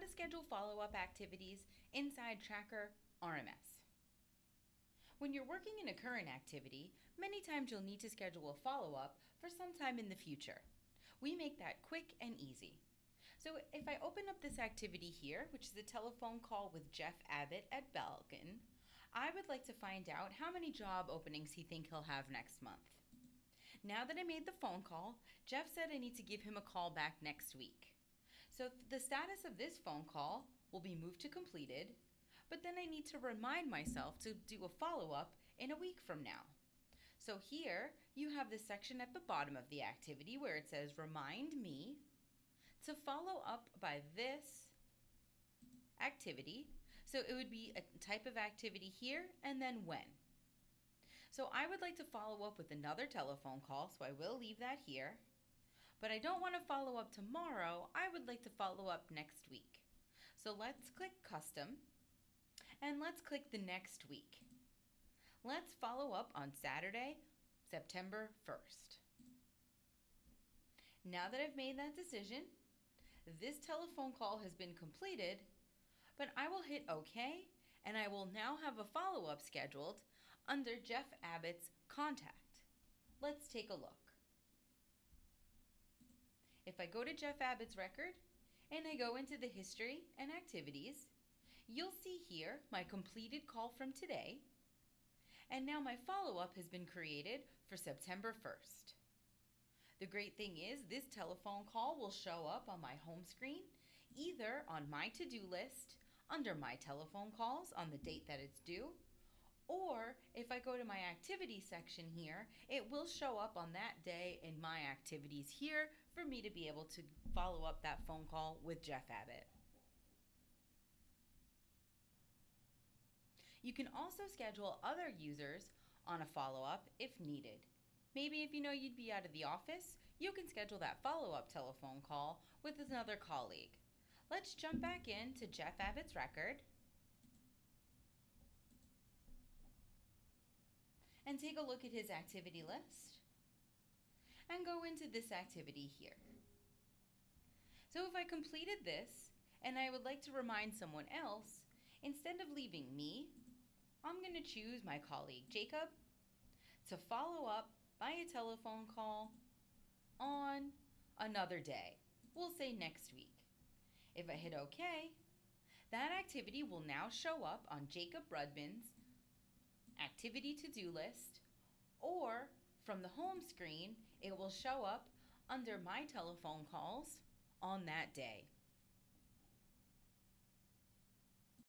to schedule follow-up activities inside Tracker RMS. When you're working in a current activity, many times you'll need to schedule a follow-up for some time in the future. We make that quick and easy. So if I open up this activity here, which is a telephone call with Jeff Abbott at Belkin, I would like to find out how many job openings he thinks he'll have next month. Now that I made the phone call, Jeff said I need to give him a call back next week. So the status of this phone call will be moved to completed, but then I need to remind myself to do a follow-up in a week from now. So here you have this section at the bottom of the activity where it says remind me to follow up by this activity. So it would be a type of activity here and then when. So I would like to follow up with another telephone call, so I will leave that here. But I don't want to follow up tomorrow, I would like to follow up next week. So let's click Custom, and let's click the next week. Let's follow up on Saturday, September 1st. Now that I've made that decision, this telephone call has been completed, but I will hit OK, and I will now have a follow-up scheduled under Jeff Abbott's contact. Let's take a look. If I go to Jeff Abbott's record and I go into the history and activities, you'll see here my completed call from today, and now my follow-up has been created for September 1st. The great thing is this telephone call will show up on my home screen, either on my to-do list, under my telephone calls on the date that it's due, or if I go to my activity section here, it will show up on that day in my activities here for me to be able to follow up that phone call with Jeff Abbott. You can also schedule other users on a follow-up if needed. Maybe if you know you'd be out of the office, you can schedule that follow-up telephone call with another colleague. Let's jump back into Jeff Abbott's record and take a look at his activity list and go into this activity here. So if I completed this and I would like to remind someone else, instead of leaving me, I'm going to choose my colleague Jacob to follow up by a telephone call on another day. We'll say next week. If I hit OK, that activity will now show up on Jacob Rudman's activity to-do list, or from the home screen, it will show up under my telephone calls on that day.